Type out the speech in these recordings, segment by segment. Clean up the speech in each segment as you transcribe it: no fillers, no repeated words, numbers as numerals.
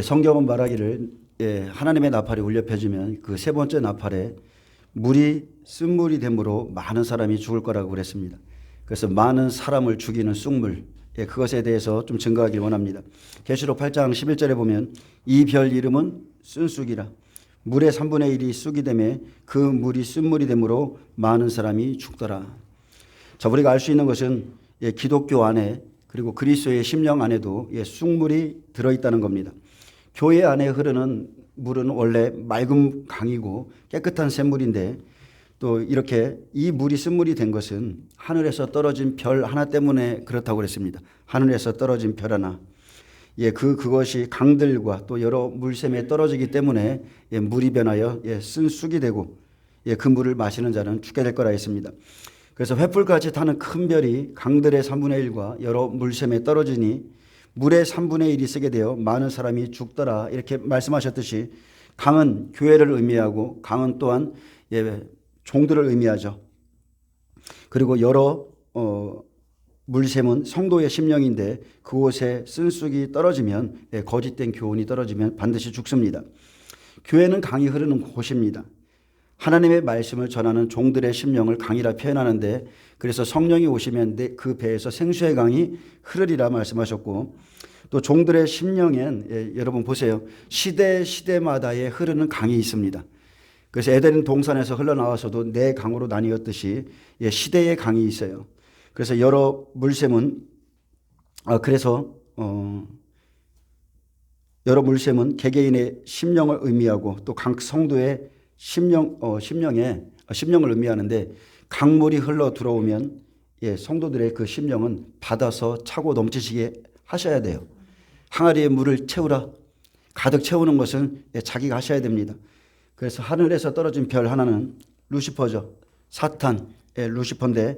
성경은 말하기를 하나님의 나팔이 울려 펴지면 그 세 번째 나팔에 물이 쓴물이 됨으로 많은 사람이 죽을 거라고 그랬습니다. 그래서 많은 사람을 죽이는 쑥물, 그것에 대해서 좀 증거하길 원합니다. 계시록 8장 11절에 보면 이 별 이름은 쓴쑥이라. 물의 3분의 1이 쑥이 되매 그 물이 쓴물이 되므로 많은 사람이 죽더라. 자, 우리가 알 수 있는 것은 기독교 안에 그리고 그리스도의 심령 안에도 쑥물이 들어있다는 겁니다. 교회 안에 흐르는 물은 원래 맑은 강이고 깨끗한 샘물인데 또 이렇게 이 물이 쓴물이 된 것은 하늘에서 떨어진 별 하나 때문에 그렇다고 그랬습니다. 하늘에서 떨어진 별 하나. 그것이 강들과 또 여러 물샘에 떨어지기 때문에 물이 변하여 쓴 쑥이 되고 그 물을 마시는 자는 죽게 될 거라 했습니다. 그래서 횃불같이 타는 큰 별이 강들의 3분의 1과 여러 물샘에 떨어지니 물의 3분의 1이 쓰게 되어 많은 사람이 죽더라 이렇게 말씀하셨듯이 강은 교회를 의미하고 강은 또한 종들을 의미하죠. 그리고 여러 물샘은 성도의 심령인데 그곳에 쓴쑥이 떨어지면 거짓된 교훈이 떨어지면 반드시 죽습니다. 교회는 강이 흐르는 곳입니다. 하나님의 말씀을 전하는 종들의 심령을 강이라 표현하는데 그래서 성령이 오시면 그 배에서 생수의 강이 흐르리라 말씀하셨고 또 종들의 심령엔 여러분 보세요. 시대마다에 흐르는 강이 있습니다. 그래서 에덴 동산에서 흘러나와서도 네 강으로 나뉘었듯이 시대의 강이 있어요. 그래서 여러 물샘은 여러 물샘은 개개인의 심령을 의미하고 또 각 성도의 심령을 의미하는데 강물이 흘러 들어오면 성도들의 그 심령은 받아서 차고 넘치시게 하셔야 돼요. 항아리에 물을 채우라. 가득 채우는 것은 자기가 하셔야 됩니다. 그래서 하늘에서 떨어진 별 하나는 루시퍼죠. 사탄, 루시퍼인데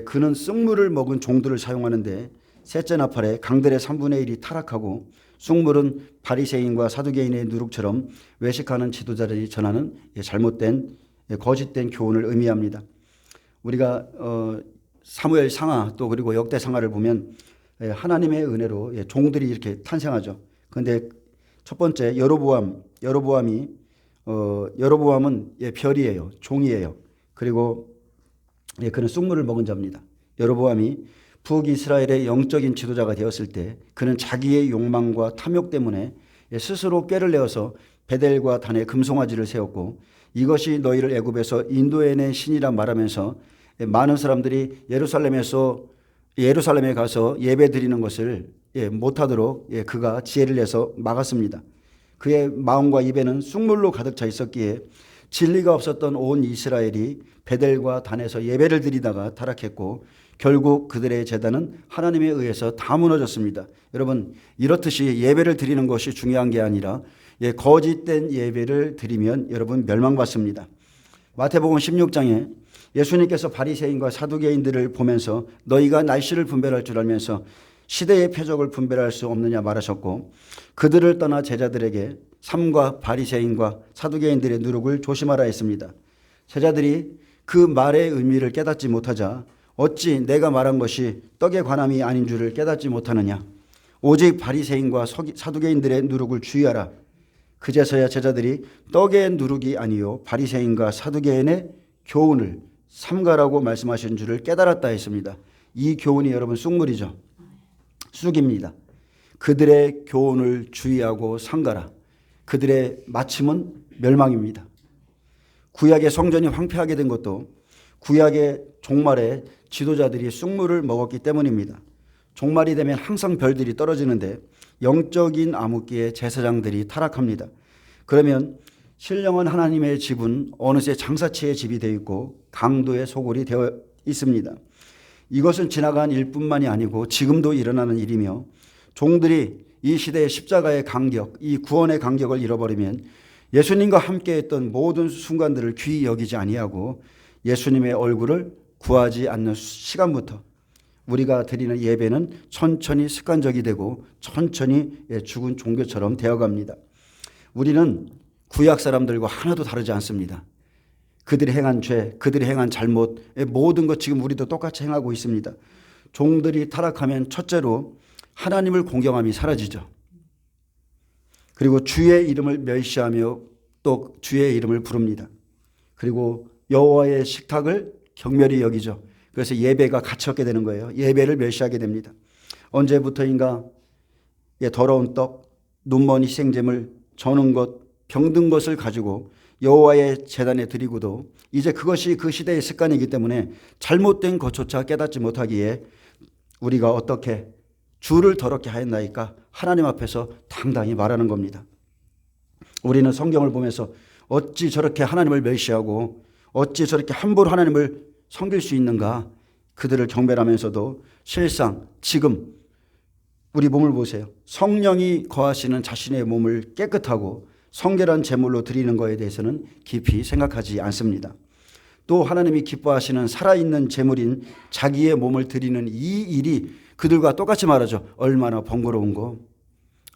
그는 쑥물을 먹은 종들을 사용하는데 셋째 나팔에 강들의 3분의 1이 타락하고 쑥물은 바리새인과 사두개인의 누룩처럼 외식하는 지도자들이 전하는 잘못된 거짓된 교훈을 의미합니다. 우리가 사무엘 상하 또 그리고 역대 상하를 보면 하나님의 은혜로 종들이 이렇게 탄생하죠. 그런데 첫 번째 여로보암은 별이에요. 종이에요. 그리고 그는 쑥물을 먹은 자입니다. 여로보암이 북이스라엘의 영적인 지도자가 되었을 때 그는 자기의 욕망과 탐욕 때문에 스스로 꾀를 내어서 베델과 단에 금송아지를 세웠고 이것이 너희를 애굽에서 인도해낸 신이라 말하면서 많은 사람들이 예루살렘에 가서 예배 드리는 것을 못하도록 그가 지혜를 내서 막았습니다. 그의 마음과 입에는 쑥물로 가득 차 있었기에 진리가 없었던 온 이스라엘이 베델과 단에서 예배를 드리다가 타락했고 결국 그들의 제단은 하나님에 의해서 다 무너졌습니다. 여러분 이렇듯이 예배를 드리는 것이 중요한 게 아니라 거짓된 예배를 드리면 여러분 멸망받습니다. 마태복음 16장에 예수님께서 바리새인과 사두개인들을 보면서 너희가 날씨를 분별할 줄 알면서 시대의 표적을 분별할 수 없느냐 말하셨고 그들을 떠나 제자들에게 삼가 바리새인과 사두개인들의 누룩을 조심하라 했습니다. 제자들이 그 말의 의미를 깨닫지 못하자 어찌 내가 말한 것이 떡의 관함이 아닌 줄을 깨닫지 못하느냐. 오직 바리새인과 사두개인들의 누룩을 주의하라. 그제서야 제자들이 떡의 누룩이 아니요 바리새인과 사두개인의 교훈을 삼가라고 말씀하신 줄을 깨달았다 했습니다. 이 교훈이 여러분 쑥물이죠. 쑥입니다. 그들의 교훈을 주의하고 삼가라. 그들의 마침은 멸망입니다. 구약의 성전이 황폐하게 된 것도 구약의 종말에 지도자들이 쑥물을 먹었기 때문입니다. 종말이 되면 항상 별들이 떨어지는데 영적인 암흑기에 제사장들이 타락합니다. 그러면 신령한 하나님의 집은 어느새 장사치의 집이 되어 있고 강도의 소굴이 되어 있습니다. 이것은 지나간 일뿐만이 아니고 지금도 일어나는 일이며 종들이 이 시대의 십자가의 간격, 이 구원의 간격을 잃어버리면 예수님과 함께했던 모든 순간들을 귀히 여기지 아니하고 예수님의 얼굴을 구하지 않는 시간부터 우리가 드리는 예배는 천천히 습관적이 되고 천천히 죽은 종교처럼 되어갑니다. 우리는 구약 사람들과 하나도 다르지 않습니다. 그들이 행한 죄, 그들이 행한 잘못, 모든 것 지금 우리도 똑같이 행하고 있습니다. 종들이 타락하면 첫째로 하나님을 공경함이 사라지죠. 그리고 주의 이름을 멸시하며 또 주의 이름을 부릅니다. 그리고 여호와의 식탁을 경멸히 여기죠. 그래서 예배가 갇혔게 되는 거예요. 예배를 멸시하게 됩니다. 언제부터인가 더러운 떡, 눈먼 희생제물, 저는 것, 병든 것을 가지고 여호와의 제단에 드리고도 이제 그것이 그 시대의 습관이기 때문에 잘못된 것조차 깨닫지 못하기에 우리가 어떻게 주를 더럽게 하였나이까 하나님 앞에서 당당히 말하는 겁니다. 우리는 성경을 보면서 어찌 저렇게 하나님을 멸시하고 어찌 저렇게 함부로 하나님을 섬길 수 있는가, 그들을 경배하면서도 실상 지금 우리 몸을 보세요. 성령이 거하시는 자신의 몸을 깨끗하고 성결한 제물로 드리는 것에 대해서는 깊이 생각하지 않습니다. 또 하나님이 기뻐하시는 살아있는 제물인 자기의 몸을 드리는 이 일이 그들과 똑같이 말하죠. 얼마나 번거로운 거,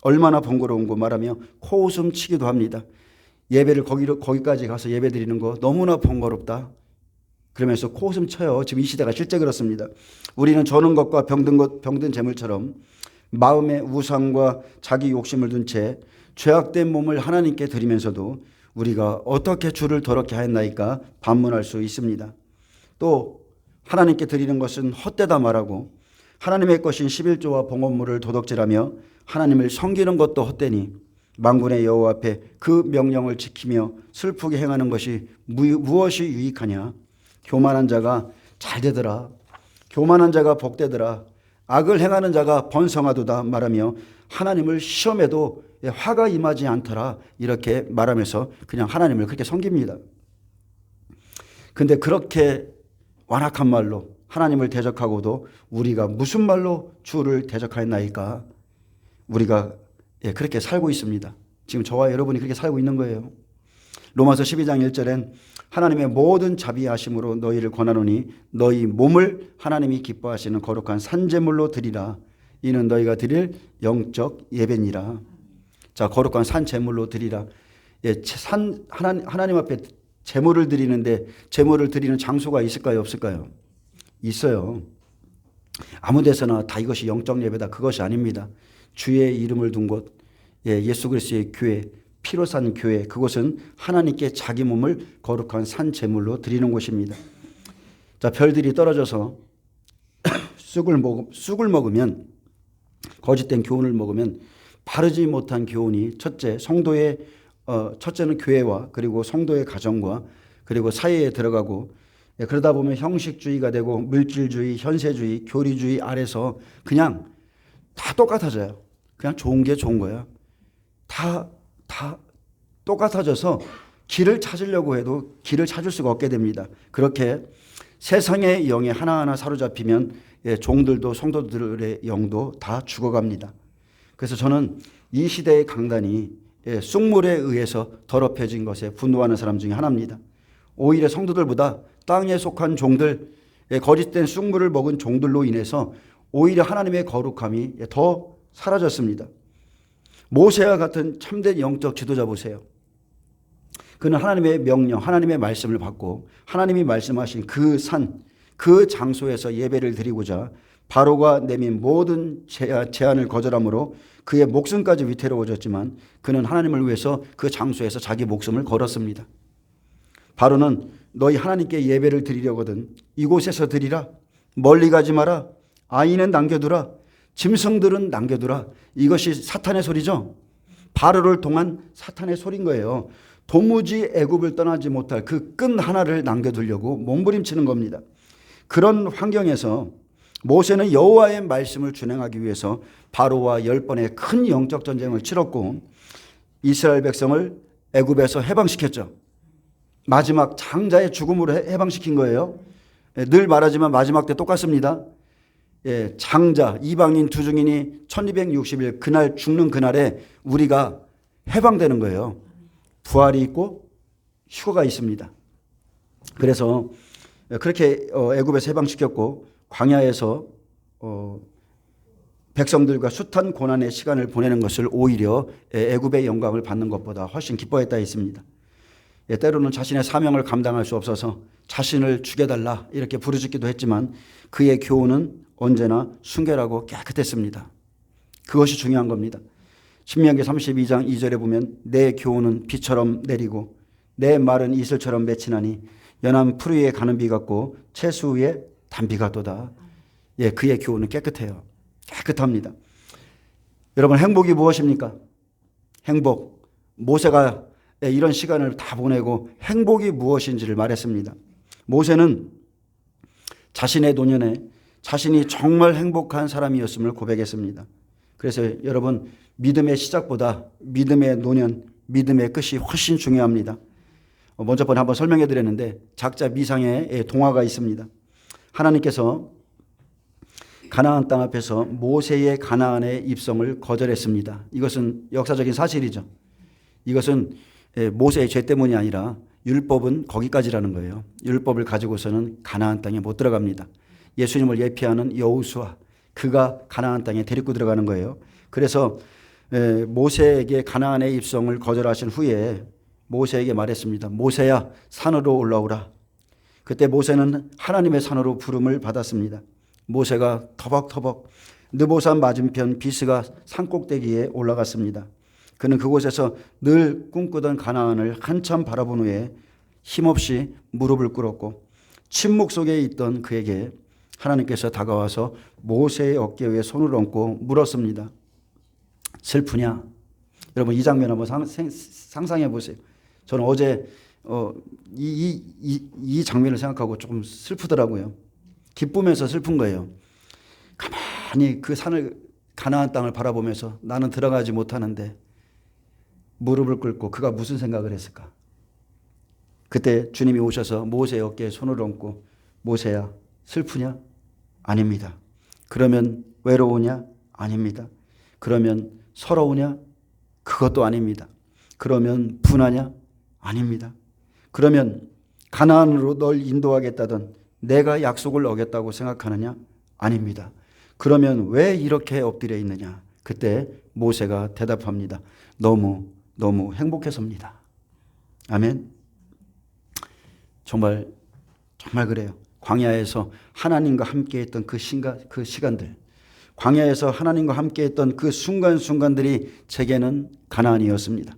얼마나 번거로운 거 말하며 코웃음 치기도 합니다. 예배를 거기까지 가서 예배 드리는 거 너무나 번거롭다. 그러면서 코웃음 쳐요. 지금 이 시대가 실제 그렇습니다. 우리는 저는 것과 병든 재물처럼 마음의 우상과 자기 욕심을 둔 채 죄악된 몸을 하나님께 드리면서도 우리가 어떻게 주를 더럽게 하였나이까 반문할 수 있습니다. 또 하나님께 드리는 것은 헛되다 말하고 하나님의 것인 11조와 봉헌물을 도덕질하며 하나님을 섬기는 것도 헛되니 만군의 여호와 앞에 그 명령을 지키며 슬프게 행하는 것이 무엇이 유익하냐. 교만한 자가 잘 되더라. 교만한 자가 복되더라. 악을 행하는 자가 번성하도다 말하며 하나님을 시험해도 화가 임하지 않더라. 이렇게 말하면서 그냥 하나님을 그렇게 섬깁니다. 근데 그렇게 완악한 말로 하나님을 대적하고도 우리가 무슨 말로 주를 대적하였나이까? 우리가 그렇게 살고 있습니다. 지금 저와 여러분이 그렇게 살고 있는 거예요. 로마서 12장 1절엔 하나님의 모든 자비하심으로 너희를 권하노니 너희 몸을 하나님이 기뻐하시는 거룩한 산제물로 드리라. 이는 너희가 드릴 영적 예배니라. 자, 거룩한 산제물로 드리라. 하나님 앞에 제물을 드리는데 제물을 드리는 장소가 있을까요, 없을까요? 있어요. 아무 데서나 다 이것이 영적 예배다, 그것이 아닙니다. 주의 이름을 둔 곳, 예수 그리스도의 교회, 피로 산 교회, 그곳은 하나님께 자기 몸을 거룩한 산 제물로 드리는 곳입니다. 자, 별들이 떨어져서 쑥을 먹으면, 거짓된 교훈을 먹으면 바르지 못한 교훈이 첫째는 교회와 그리고 성도의 가정과 그리고 사회에 들어가고, 그러다 보면 형식주의가 되고 물질주의, 현세주의, 교리주의 아래서 그냥 다 똑같아져요. 그냥 좋은 게 좋은 거야. 다 똑같아져서 길을 찾으려고 해도 길을 찾을 수가 없게 됩니다. 그렇게 세상의 영에 하나하나 사로잡히면 종들도 성도들의 영도 다 죽어갑니다. 그래서 저는 이 시대의 강단이 쑥물에 의해서 더럽혀진 것에 분노하는 사람 중에 하나입니다. 오히려 성도들보다 땅에 속한 종들, 거짓된 쑥물을 먹은 종들로 인해서 오히려 하나님의 거룩함이 더 사라졌습니다. 모세와 같은 참된 영적 지도자 보세요. 그는 하나님의 명령, 하나님의 말씀을 받고 하나님이 말씀하신 그 산, 그 장소에서 예배를 드리고자 바로가 내민 모든 제안을 거절함으로 그의 목숨까지 위태로워졌지만 그는 하나님을 위해서 그 장소에서 자기 목숨을 걸었습니다. 바로는 너희 하나님께 예배를 드리려거든 이곳에서 드리라. 멀리 가지 마라. 아이는 남겨두라. 짐승들은 남겨두라. 이것이 사탄의 소리죠. 바로를 통한 사탄의 소리인 거예요. 도무지 애굽을 떠나지 못할 그 끈 하나를 남겨두려고 몸부림치는 겁니다. 그런 환경에서 모세는 여호와의 말씀을 준행하기 위해서 바로와 10번의 큰 영적 전쟁을 치렀고 이스라엘 백성을 애굽에서 해방시켰죠. 마지막 장자의 죽음으로 해방시킨 거예요. 늘 말하지만 마지막 때 똑같습니다. 장자, 이방인 두 증인이 1260일 그날 죽는 그날에 우리가 해방되는 거예요. 부활이 있고 휴거가 있습니다. 그래서 그렇게 애굽에서 해방시켰고 광야에서 백성들과 숱한 고난의 시간을 보내는 것을 오히려 애굽의 영광을 받는 것보다 훨씬 기뻐했다 했습니다. 때로는 자신의 사명을 감당할 수 없어서 자신을 죽여달라 이렇게 부르짖기도 했지만 그의 교훈은 언제나 순결하고 깨끗했습니다. 그것이 중요한 겁니다. 신명기 32장 2절에 보면 내 교훈은 비처럼 내리고 내 말은 이슬처럼 맺히나니 연한 풀 위에 가는 비 같고 채수 위에 단비 같도다. 예, 그의 교훈은 깨끗해요. 깨끗합니다. 여러분, 행복이 무엇입니까? 행복. 모세가 이런 시간을 다 보내고 행복이 무엇인지를 말했습니다. 모세는 자신의 노년에 자신이 정말 행복한 사람이었음을 고백했습니다. 그래서 여러분, 믿음의 시작보다 믿음의 노년, 믿음의 끝이 훨씬 중요합니다. 먼저 번에 한번 설명해 드렸는데 작자 미상의 동화가 있습니다. 하나님께서 가나안 땅 앞에서 모세의 가나안의 입성을 거절했습니다. 이것은 역사적인 사실이죠. 이것은 모세의 죄 때문이 아니라 율법은 거기까지라는 거예요. 율법을 가지고서는 가나안 땅에 못 들어갑니다. 예수님을 예표하는 여호수아, 그가 가나안 땅에 데리고 들어가는 거예요. 그래서 모세에게 가나안의 입성을 거절하신 후에 모세에게 말했습니다. 모세야, 산으로 올라오라. 그때 모세는 하나님의 산으로 부름을 받았습니다. 모세가 터벅터벅 느보산 맞은편 비스가 산꼭대기에 올라갔습니다. 그는 그곳에서 늘 꿈꾸던 가나안을 한참 바라본 후에 힘없이 무릎을 꿇었고 침묵 속에 있던 그에게 하나님께서 다가와서 모세의 어깨 위에 손을 얹고 물었습니다. 슬프냐? 여러분, 이 장면 한번 상상해 보세요. 저는 어제 이 장면을 생각하고 조금 슬프더라고요. 기쁘면서 슬픈 거예요. 가만히 그 산을, 가나안 땅을 바라보면서 나는 들어가지 못하는데 무릎을 꿇고 그가 무슨 생각을 했을까? 그때 주님이 오셔서 모세의 어깨에 손을 얹고 모세야, 슬프냐? 아닙니다. 그러면 외로우냐? 아닙니다. 그러면 서러우냐? 그것도 아닙니다. 그러면 분하냐? 아닙니다. 그러면 가나안으로 널 인도하겠다던 내가 약속을 어겼다고 생각하느냐? 아닙니다. 그러면 왜 이렇게 엎드려 있느냐? 그때 모세가 대답합니다. 너무 행복해서입니다. 아멘. 정말 그래요. 광야에서 하나님과 함께했던 그 시간들, 광야에서 하나님과 함께했던 그 순간순간들이 제게는 가나안이었습니다.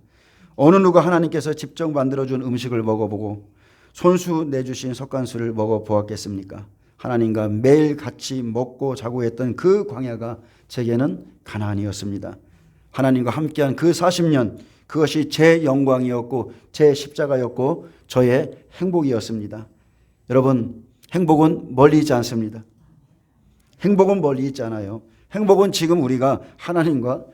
어느 누가 하나님께서 직접 만들어준 음식을 먹어보고 손수 내주신 석간수를 먹어보았겠습니까? 하나님과 매일 같이 먹고 자고 했던 그 광야가 제게는 가나안이었습니다. 하나님과 함께한 그 40년, 그것이 제 영광이었고 제 십자가였고 저의 행복이었습니다. 여러분, 행복은 멀리 있지 않습니다. 행복은 멀리 있지 않아요. 행복은 지금 우리가 하나님과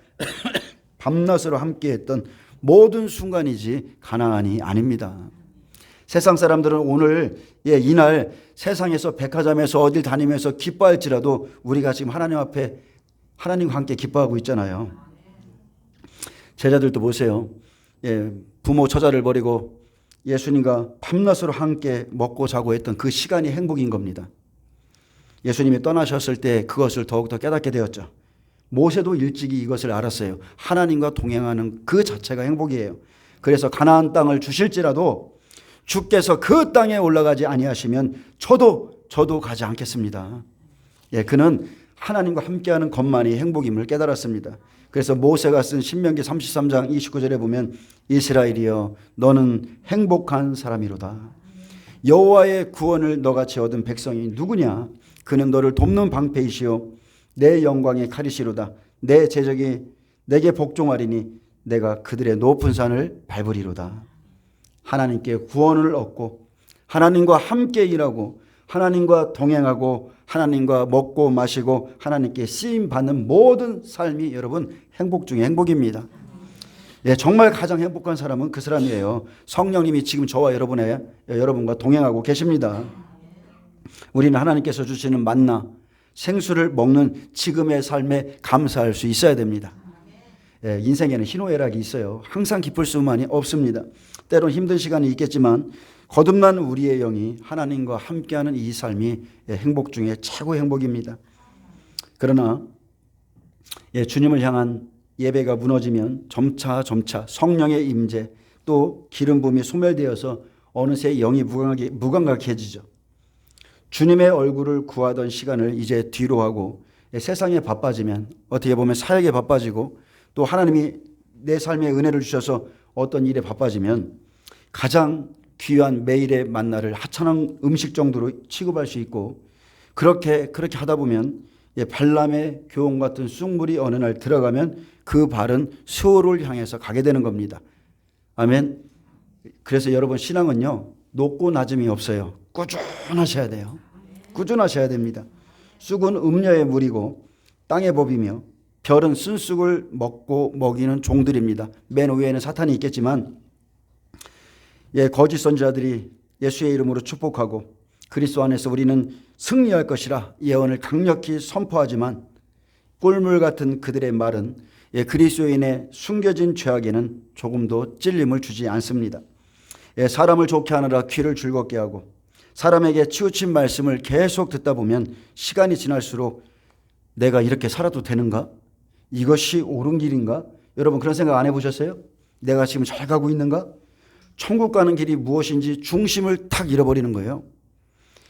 밤낮으로 함께했던 모든 순간이지 가나안이 아닙니다. 세상 사람들은 오늘 이날 세상에서 백화점에서 어딜 다니면서 기뻐할지라도 우리가 지금 하나님 앞에 하나님과 함께 기뻐하고 있잖아요. 제자들도 보세요. 부모 처자를 버리고 예수님과 밤낮으로 함께 먹고 자고 했던 그 시간이 행복인 겁니다. 예수님이 떠나셨을 때 그것을 더욱더 깨닫게 되었죠. 모세도 일찍이 이것을 알았어요. 하나님과 동행하는 그 자체가 행복이에요. 그래서 가나안 땅을 주실지라도 주께서 그 땅에 올라가지 아니하시면 저도 가지 않겠습니다. 그는 하나님과 함께하는 것만이 행복임을 깨달았습니다. 그래서 모세가 쓴 신명기 33장 29절에 보면 이스라엘이여 너는 행복한 사람이로다. 여호와의 구원을 너같이 얻은 백성이 누구냐? 그는 너를 돕는 방패이시요 내 영광의 칼이시로다. 내 제적이 내게 복종하리니 내가 그들의 높은 산을 밟으리로다. 하나님께 구원을 얻고 하나님과 함께 일하고 하나님과 동행하고 하나님과 먹고 마시고 하나님께 쓰임받는 모든 삶이 여러분 행복 중에 행복입니다. 정말 가장 행복한 사람은 그 사람이에요. 성령님이 지금 저와 여러분과 동행하고 계십니다. 우리는 하나님께서 주시는 만나 생수를 먹는 지금의 삶에 감사할 수 있어야 됩니다. 인생에는 희노애락이 있어요. 항상 기쁠 수만이 없습니다. 때론 힘든 시간이 있겠지만 거듭난 우리의 영이 하나님과 함께하는 이 삶이 행복 중에 최고의 행복입니다. 그러나 주님을 향한 예배가 무너지면 점차 성령의 임재 또 기름 부음이 소멸되어서 어느새 영이 무감각해지죠. 주님의 얼굴을 구하던 시간을 이제 뒤로 하고 세상에 바빠지면 어떻게 보면 사역에 바빠지고 또 하나님이 내 삶에 은혜를 주셔서 어떤 일에 바빠지면 가장 귀한 매일의 만나를 하찮은 음식 정도로 취급할 수 있고, 그렇게 하다 보면 발람의 교훈 같은 쑥물이 어느 날 들어가면 그 발은 수호를 향해서 가게 되는 겁니다. 아멘. 그래서 여러분, 신앙은요, 높고 낮음이 없어요. 꾸준하셔야 돼요. 꾸준하셔야 됩니다. 쑥은 음녀의 물이고 땅의 법이며 별은 쓴쑥을 먹고 먹이는 종들입니다. 맨 위에는 사탄이 있겠지만 거짓 선지자들이 예수의 이름으로 축복하고 그리스도 안에서 우리는 승리할 것이라 예언을 강력히 선포하지만 꿀물 같은 그들의 말은 그리스도인의 숨겨진 죄악에는 조금도 찔림을 주지 않습니다. 사람을 좋게 하느라 귀를 즐겁게 하고 사람에게 치우친 말씀을 계속 듣다 보면 시간이 지날수록 내가 이렇게 살아도 되는가? 이것이 옳은 길인가? 여러분, 그런 생각 안 해보셨어요? 내가 지금 잘 가고 있는가? 천국 가는 길이 무엇인지 중심을 탁 잃어버리는 거예요.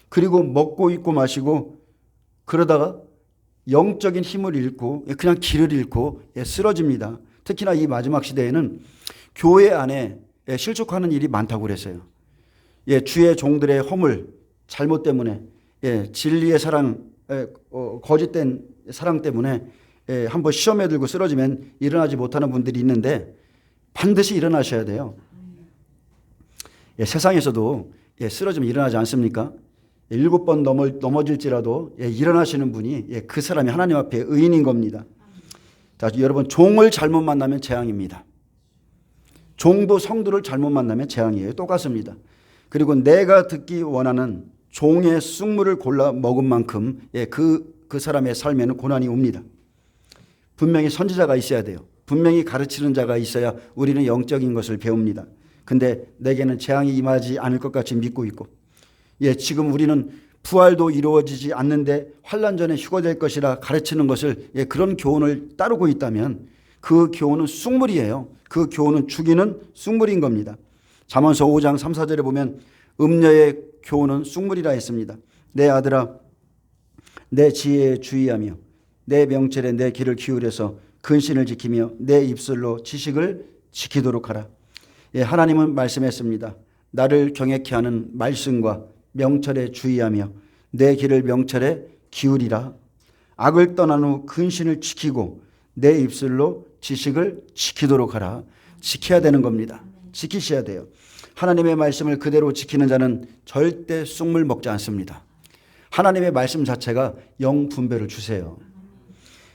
그리고 먹고 입고 마시고 그러다가 영적인 힘을 잃고 그냥 길을 잃고 쓰러집니다. 특히나 이 마지막 시대에는 교회 안에 실족하는 일이 많다고 그랬어요. 주의 종들의 허물, 잘못 때문에, 진리의 사랑, 거짓된 사랑 때문에 한번 시험에 들고 쓰러지면 일어나지 못하는 분들이 있는데 반드시 일어나셔야 돼요. 세상에서도 쓰러지면 일어나지 않습니까? 7번 넘어질지라도 일어나시는 분이 그 사람이 하나님 앞에 의인인 겁니다. 자, 여러분, 종을 잘못 만나면 재앙입니다. 종도 성도를 잘못 만나면 재앙이에요. 똑같습니다. 그리고 내가 듣기 원하는 종의 쑥물을 골라 먹은 만큼 그 사람의 삶에는 고난이 옵니다. 분명히 선지자가 있어야 돼요. 분명히 가르치는 자가 있어야 우리는 영적인 것을 배웁니다. 근데 내게는 재앙이 임하지 않을 것 같이 믿고 있고, 지금 우리는 부활도 이루어지지 않는데 환난 전에 휴거될 것이라 가르치는 것을 그런 교훈을 따르고 있다면 그 교훈은 쑥물이에요. 그 교훈은 죽이는 쑥물인 겁니다. 잠언서 5장 3, 4절에 보면 음녀의 교훈은 쑥물이라 했습니다. 내 아들아, 내 지혜에 주의하며 내 명철에 내 귀를 기울여서 근신을 지키며 내 입술로 지식을 지키도록 하라. 하나님은 말씀했습니다. 나를 경외케 하는 말씀과 명철에 주의하며 내 귀를 명철에 기울이라. 악을 떠난 후 근신을 지키고 내 입술로 지식을 지키도록 하라. 지켜야 되는 겁니다. 지키셔야 돼요. 하나님의 말씀을 그대로 지키는 자는 절대 쑥물 먹지 않습니다. 하나님의 말씀 자체가 영분별을 주세요.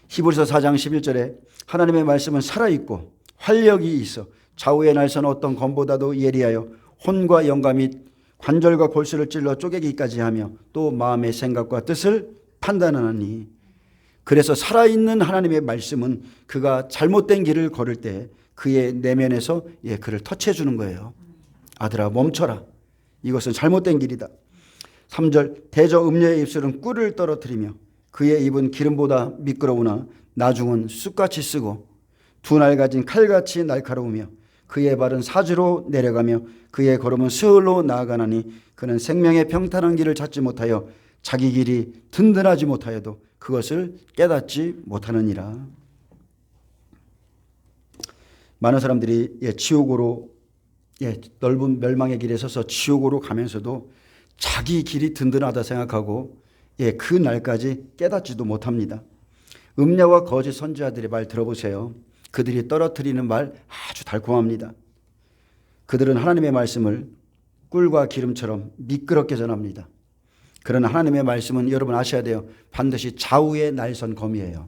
히브리서 4장 11절에 하나님의 말씀은 살아있고 활력이 있어 좌우의 날선 어떤 검보다도 예리하여 혼과 영과 및 관절과 골수를 찔러 쪼개기까지 하며 또 마음의 생각과 뜻을 판단하니, 그래서 살아있는 하나님의 말씀은 그가 잘못된 길을 걸을 때 그의 내면에서 그를 터치해 주는 거예요. 아들아, 멈춰라. 이것은 잘못된 길이다. 3절, 대저 음녀의 입술은 꿀을 떨어뜨리며 그의 입은 기름보다 미끄러우나 나중은 쑥같이 쓰고 두 날 가진 칼같이 날카로우며 그의 발은 사지로 내려가며 그의 걸음은 스을로 나아가나니 그는 생명의 평탄한 길을 찾지 못하여 자기 길이 든든하지 못하여도 그것을 깨닫지 못하느니라. 많은 사람들이 지옥으로 넓은 멸망의 길에 서서 지옥으로 가면서도 자기 길이 든든하다 생각하고 그 날까지 깨닫지도 못합니다. 음녀와 거짓 선지자들의 말 들어보세요. 그들이 떨어뜨리는 말 아주 달콤합니다. 그들은 하나님의 말씀을 꿀과 기름처럼 미끄럽게 전합니다. 그러나 하나님의 말씀은 여러분 아셔야 돼요. 반드시 좌우의 날선 검이에요.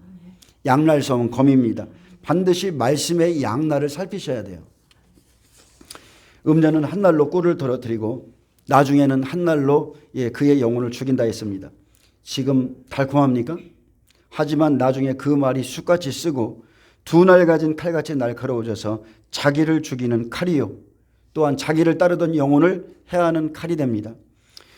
양날선 검입니다. 반드시 말씀의 양날을 살피셔야 돼요. 음녀는 한 날로 꿀을 떨어뜨리고 나중에는 한 날로 그의 영혼을 죽인다 했습니다. 지금 달콤합니까? 하지만 나중에 그 말이 쑥같이 쓰고 두 날 가진 칼같이 날카로워져서 자기를 죽이는 칼이요, 또한 자기를 따르던 영혼을 해하는 칼이 됩니다.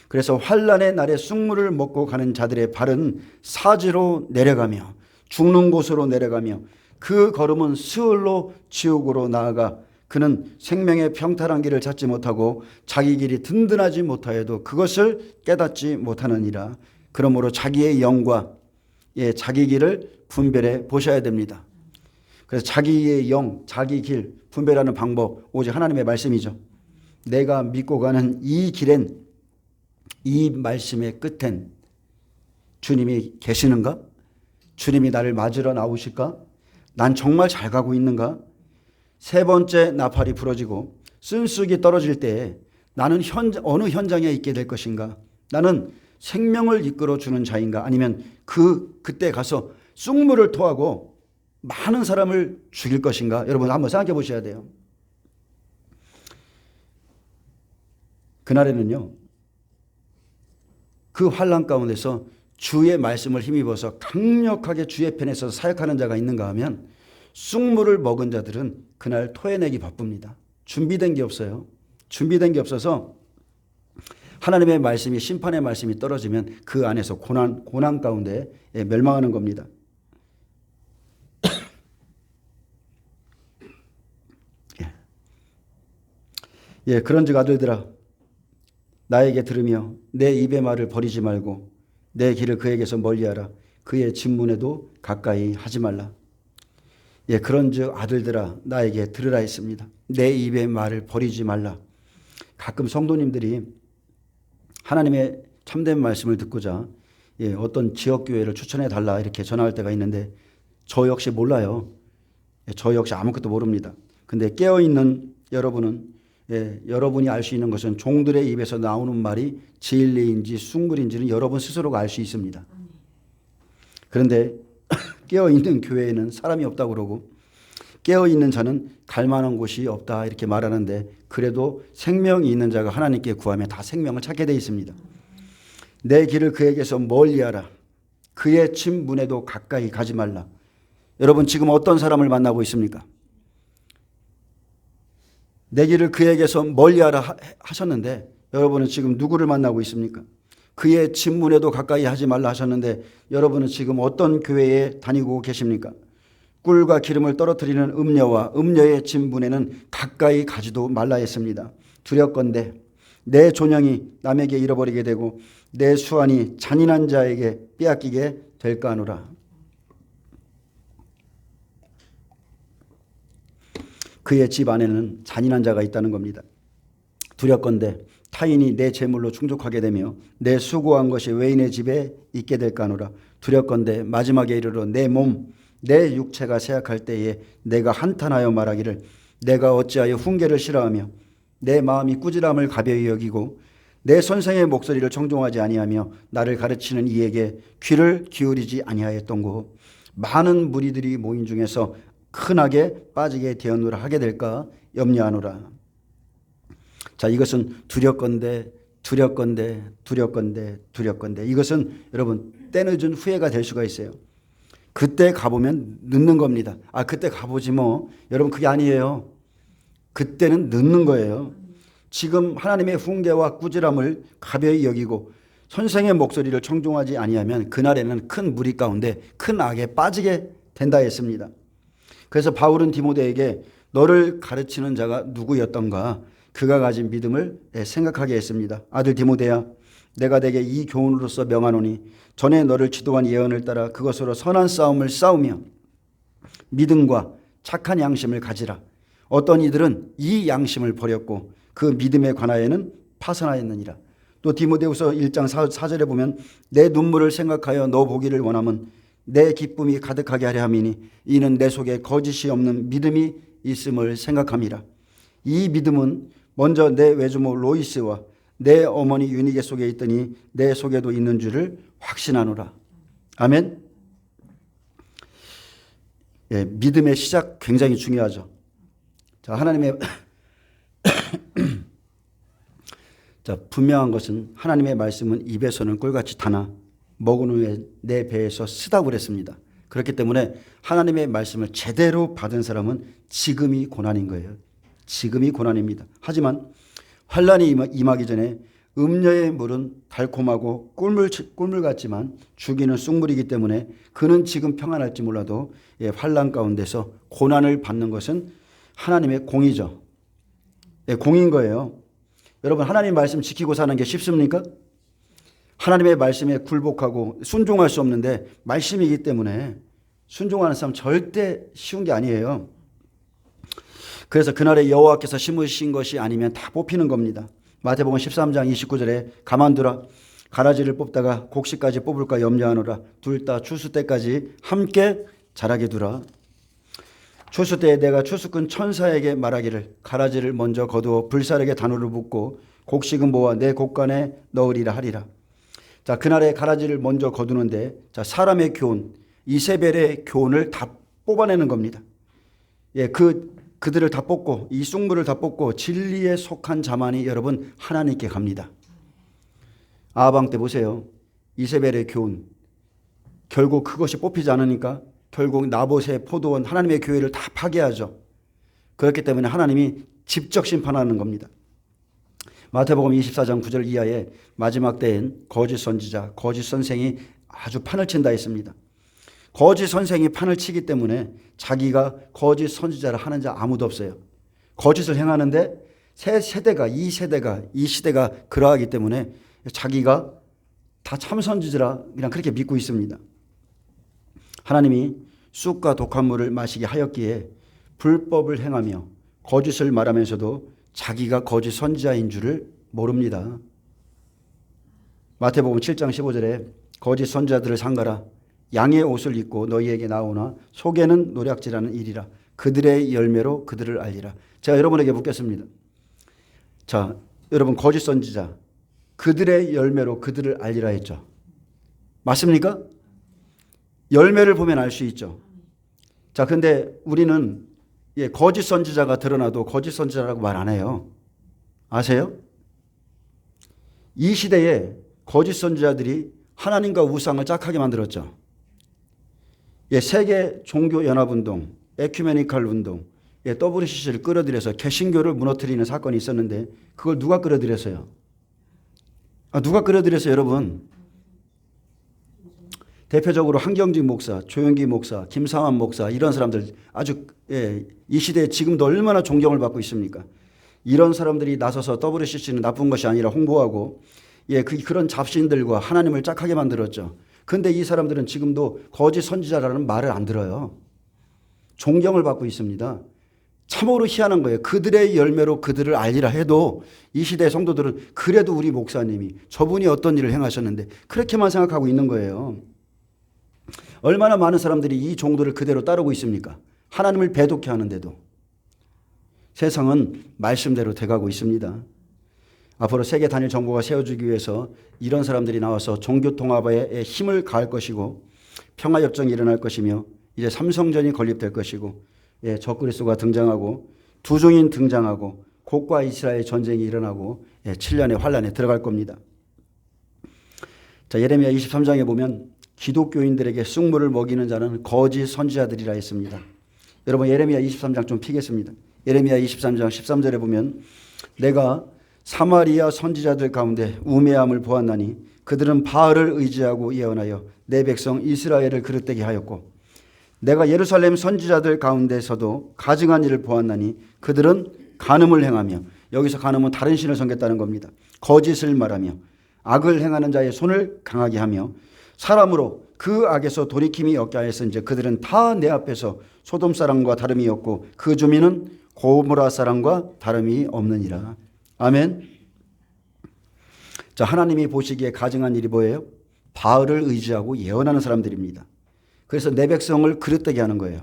그래서 환난의 날에 쑥물을 먹고 가는 자들의 발은 사지로 내려가며 죽는 곳으로 내려가며 그 걸음은 스을로 지옥으로 나아가 그는 생명의 평탄한 길을 찾지 못하고 자기 길이 든든하지 못하여도 그것을 깨닫지 못하느니라. 그러므로 자기의 영과 자기 길을 분별해 보셔야 됩니다. 그래서 자기의 영, 자기 길 분별하는 방법 오직 하나님의 말씀이죠. 내가 믿고 가는 이 길엔, 이 말씀의 끝엔 주님이 계시는가? 주님이 나를 맞으러 나오실까? 난 정말 잘 가고 있는가? 세 번째 나팔이 부러지고 쓴쑥이 떨어질 때 나는 어느 현장에 있게 될 것인가? 나는 생명을 이끌어 주는 자인가? 아니면 그때 가서 쑥물을 토하고 많은 사람을 죽일 것인가? 여러분 한번 생각해 보셔야 돼요. 그날에는요, 그 환난 가운데서 주의 말씀을 힘입어서 강력하게 주의 편에 서서 사역하는 자가 있는가 하면 쑥물을 먹은 자들은 그날 토해내기 바쁩니다. 준비된 게 없어요. 준비된 게 없어서 하나님의 말씀이, 심판의 말씀이 떨어지면 그 안에서 고난 가운데 멸망하는 겁니다. 예, 그런즉 아들들아 나에게 들으며 내 입의 말을 버리지 말고 내 길을 그에게서 멀리하라. 그의 진문에도 가까이 하지 말라. 예, 그런즉 아들들아 나에게 들으라 했습니다. 내 입의 말을 버리지 말라. 가끔 성도님들이 하나님의 참된 말씀을 듣고자 어떤 지역교회를 추천해 달라 이렇게 전화할 때가 있는데 저 역시 몰라요. 저 역시 아무것도 모릅니다. 근데 깨어있는 여러분은 여러분이 알 수 있는 것은 종들의 입에서 나오는 말이 진리인지 쑥물인지는 여러분 스스로가 알 수 있습니다. 그런데 깨어있는 교회에는 사람이 없다고 그러고 깨어있는 자는 갈 만한 곳이 없다 이렇게 말하는데 그래도 생명이 있는 자가 하나님께 구하면 다 생명을 찾게 돼 있습니다. 내 길을 그에게서 멀리하라. 그의 친문에도 가까이 가지 말라. 여러분 지금 어떤 사람을 만나고 있습니까? 내 길을 그에게서 멀리하라 하셨는데 여러분은 지금 누구를 만나고 있습니까? 그의 친문에도 가까이 하지 말라 하셨는데 여러분은 지금 어떤 교회에 다니고 계십니까? 꿀과 기름을 떨어뜨리는 음녀와 음녀의 친문에는 가까이 가지도 말라 했습니다. 두렵건대 내 존영이 남에게 잃어버리게 되고 내 수완이 잔인한 자에게 빼앗기게 될까 하노라. 그의 집 안에는 잔인한 자가 있다는 겁니다. 두렵건대 타인이 내 재물로 충족하게 되며 내 수고한 것이 외인의 집에 있게 될까 하노라. 두렵건대 마지막에 이르러 내 몸, 내 육체가 쇠약할 때에 내가 한탄하여 말하기를 내가 어찌하여 훈계를 싫어하며 내 마음이 꾸지람을 가벼이 여기고 내 선생의 목소리를 청종하지 아니하며 나를 가르치는 이에게 귀를 기울이지 아니하였던고. 많은 무리들이 모인 중에서 흔하게 빠지게 되었노라 하게 될까 염려하노라. 자, 이것은 두렵건대 이것은 여러분 때늦은 후회가 될 수가 있어요. 그때 가보면 늦는 겁니다. 그때 가보지 뭐. 여러분 그게 아니에요. 그때는 늦는 거예요. 지금 하나님의 훈계와 꾸지람을 가벼이 여기고 선생의 목소리를 청종하지 아니하면 그날에는 큰 무리 가운데 큰 악에 빠지게 된다 했습니다. 그래서 바울은 디모데에게 너를 가르치는 자가 누구였던가 그가 가진 믿음을 생각하게 했습니다. 아들 디모데야 내가 내게 이 교훈으로서 명하노니 전에 너를 지도한 예언을 따라 그것으로 선한 싸움을 싸우며 믿음과 착한 양심을 가지라. 어떤 이들은 이 양심을 버렸고 그 믿음에 관하여는 파선하였느니라. 또 디모데후서 1장 4절에 보면 내 눈물을 생각하여 너 보기를 원함은 내 기쁨이 가득하게 하려 함이니 이는 내 속에 거짓이 없는 믿음이 있음을 생각함이라. 이 믿음은 먼저 내 외조모 로이스와 내 어머니 유니게 속에 있더니 내 속에도 있는 줄을 확신하노라. 아멘. 예, 믿음의 시작 굉장히 중요하죠. 자, 하나님의 자, 분명한 것은 하나님의 말씀은 입에서는 꿀같이 타나 먹은 후에 내 배에서 쓰다고 그랬습니다. 그렇기 때문에 하나님의 말씀을 제대로 받은 사람은 지금이 고난인 거예요. 지금이 고난입니다. 하지만 환난이 임하기 전에 음녀의 물은 달콤하고 꿀물 같지만 죽이는 쑥물이기 때문에 그는 지금 평안할지 몰라도 환난 가운데서 고난을 받는 것은 하나님의 공이죠. 공인 거예요. 여러분 하나님 말씀 지키고 사는 게 쉽습니까? 하나님의 말씀에 굴복하고 순종할 수 없는데 말씀이기 때문에 순종하는 삶 절대 쉬운 게 아니에요. 그래서 그날에 여호와께서 심으신 것이 아니면 다 뽑히는 겁니다. 마태복음 13장 29절에 가만두라 가라지를 뽑다가 곡식까지 뽑을까 염려하노라 둘 다 추수 때까지 함께 자라게 두라. 추수 때에 내가 추수꾼 천사에게 말하기를 가라지를 먼저 거두어 불사르게 단으로 붓고 곡식은 모아 내 곡간에 넣으리라 하리라. 자, 그날에 가라지를 먼저 거두는데 자, 사람의 교훈 이세벨의 교훈을 다 뽑아내는 겁니다. 예, 그들을 다 뽑고 이 쑥물을 다 뽑고 진리에 속한 자만이 여러분 하나님께 갑니다. 아하방 때 보세요. 이세벨의 교훈 결국 그것이 뽑히지 않으니까 결국 나봇의 포도원 하나님의 교회를 다 파괴하죠. 그렇기 때문에 하나님이 직접 심판하는 겁니다. 마태복음 24장 9절 이하에 마지막 때엔 거짓 선지자, 거짓 선생이 아주 판을 친다 했습니다. 거짓 선생이 판을 치기 때문에 자기가 거짓 선지자를 하는 자 아무도 없어요. 거짓을 행하는데 이 시대가 그러하기 때문에 자기가 다 참 선지자라 그냥 그렇게 믿고 있습니다. 하나님이 쑥과 독한 물을 마시게 하였기에 불법을 행하며 거짓을 말하면서도 자기가 거짓 선지자인 줄을 모릅니다. 마태복음 7장 15절에 거짓 선지자들을 삼가라 양의 옷을 입고 너희에게 나오나 속에는 노략질하는 일이라 그들의 열매로 그들을 알리라. 제가 여러분에게 묻겠습니다. 자, 여러분 거짓 선지자 그들의 열매로 그들을 알리라 했죠. 맞습니까? 열매를 보면 알 수 있죠. 자, 근데 우리는 거짓 선지자가 드러나도 거짓 선지자라고 말 안 해요. 아세요? 이 시대에 거짓 선지자들이 하나님과 우상을 짝하게 만들었죠. 세계 종교연합운동, 에큐메니칼 운동, WCC를 끌어들여서 개신교를 무너뜨리는 사건이 있었는데 그걸 누가 끌어들였어요? 누가 끌어들였어요, 여러분? 대표적으로 한경직 목사, 조영기 목사, 김상환 목사 이런 사람들 아주 이 시대에 지금도 얼마나 존경을 받고 있습니까? 이런 사람들이 나서서 WCC는 나쁜 것이 아니라 홍보하고 그런 잡신들과 하나님을 짝하게 만들었죠. 그런데 이 사람들은 지금도 거짓 선지자라는 말을 안 들어요. 존경을 받고 있습니다. 참으로 희한한 거예요. 그들의 열매로 그들을 알리라 해도 이 시대 성도들은 그래도 우리 목사님이 저분이 어떤 일을 행하셨는데 그렇게만 생각하고 있는 거예요. 얼마나 많은 사람들이 이 종도를 그대로 따르고 있습니까? 하나님을 배독해 하는데도. 세상은 말씀대로 돼가고 있습니다. 앞으로 세계 단일 정부가 세워지기 위해서 이런 사람들이 나와서 종교 통합에 힘을 가할 것이고 평화협정이 일어날 것이며 이제 삼성전이 건립될 것이고 적그리스도가 등장하고 두종인 등장하고 곡과 이스라엘 전쟁이 일어나고 7년의 환란에 들어갈 겁니다. 자, 예레미야 23장에 보면 기독교인들에게 쑥물을 먹이는 자는 거짓 선지자들이라 했습니다. 여러분 예레미야 23장 좀 피겠습니다. 예레미야 23장 13절에 보면 내가 사마리아 선지자들 가운데 우매함을 보았나니 그들은 바알을 의지하고 예언하여 내 백성 이스라엘을 그릇되게 하였고 내가 예루살렘 선지자들 가운데서도 가증한 일을 보았나니 그들은 간음을 행하며 여기서 간음은 다른 신을 섬겼다는 겁니다. 거짓을 말하며 악을 행하는 자의 손을 강하게 하며 사람으로 그 악에서 돌이킴이 없게 하였은즉 그들은 다 내 앞에서 소돔 사람과 다름이 없고 그 주민은 고모라 사람과 다름이 없느니라. 아멘. 자, 하나님이 보시기에 가증한 일이 뭐예요? 바알을 의지하고 예언하는 사람들입니다. 그래서 내 백성을 그릇되게 하는 거예요.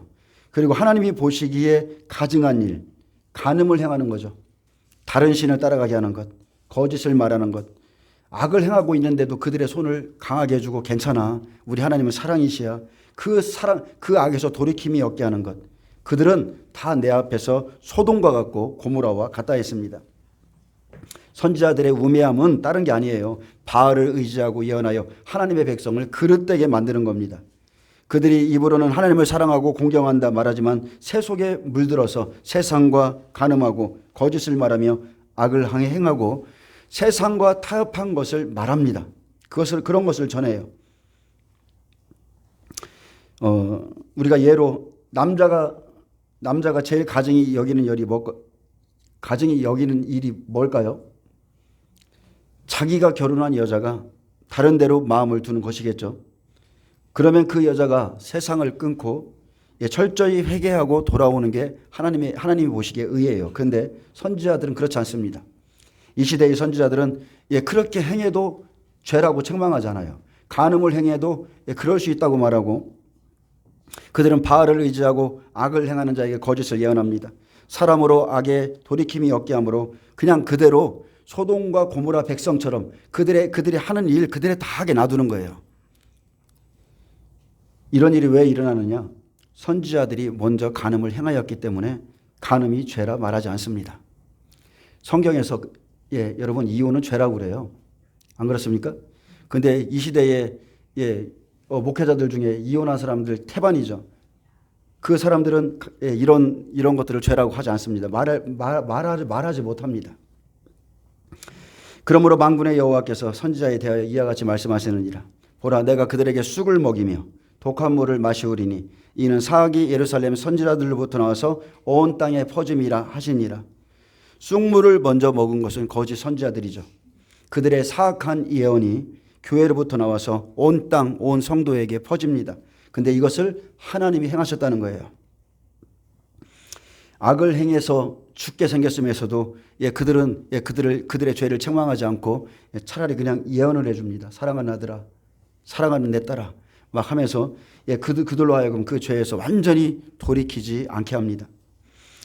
그리고 하나님이 보시기에 가증한 일, 간음을 행하는 거죠. 다른 신을 따라가게 하는 것, 거짓을 말하는 것, 악을 행하고 있는데도 그들의 손을 강하게 해주고 괜찮아. 우리 하나님은 사랑이시야. 그 악에서 돌이킴이 없게 하는 것. 그들은 다 내 앞에서 소돔과 같고 고모라와 같다 했습니다. 선지자들의 우매함은 다른 게 아니에요. 바알을 의지하고 예언하여 하나님의 백성을 그릇되게 만드는 겁니다. 그들이 입으로는 하나님을 사랑하고 공경한다 말하지만 새 속에 물들어서 세상과 간음하고 거짓을 말하며 악을 행하고 세상과 타협한 것을 말합니다. 그런 것을 전해요. 우리가 예로 남자가 제일 가증히 여기는 일이 뭘까요? 자기가 결혼한 여자가 다른 데로 마음을 두는 것이겠죠. 그러면 그 여자가 세상을 끊고 철저히 회개하고 돌아오는 게 하나님이 보시기에 의예요. 그런데 선지자들은 그렇지 않습니다. 이 시대의 선지자들은 그렇게 행해도 죄라고 책망하잖아요. 간음을 행해도 그럴 수 있다고 말하고, 그들은 바알을 의지하고 악을 행하는 자에게 거짓을 예언합니다. 사람으로 악에 돌이킴이 없게 하므로 그냥 그대로 소돔과 고모라 백성처럼 그들이 하는 일 그들이 다 하게 놔두는 거예요. 이런 일이 왜 일어나느냐? 선지자들이 먼저 간음을 행하였기 때문에 간음이 죄라 말하지 않습니다. 성경에서 여러분 이혼은 죄라고 그래요. 안 그렇습니까? 근데 이 시대에 목회자들 중에 이혼한 사람들 태반이죠. 그 사람들은 이런 것들을 죄라고 하지 않습니다. 말하지 못합니다. 그러므로 만군의 여호와께서 선지자에 대하여 이와 같이 말씀하시느니라. 보라, 내가 그들에게 쑥을 먹이며 독한 물을 마시우리니 이는 사악이 예루살렘 선지자들로부터 나와서 온 땅에 퍼짐이라 하시니라. 쑥물을 먼저 먹은 것은 거짓 선지자들이죠. 그들의 사악한 예언이 교회로부터 나와서 온 땅, 온 성도에게 퍼집니다. 근데 이것을 하나님이 행하셨다는 거예요. 악을 행해서 죽게 생겼으면서도 그들의 죄를 책망하지 않고 차라리 그냥 예언을 해줍니다. 사랑하는 아들아, 사랑하는 내 딸아 막 하면서 그들로 하여금 그 죄에서 완전히 돌이키지 않게 합니다.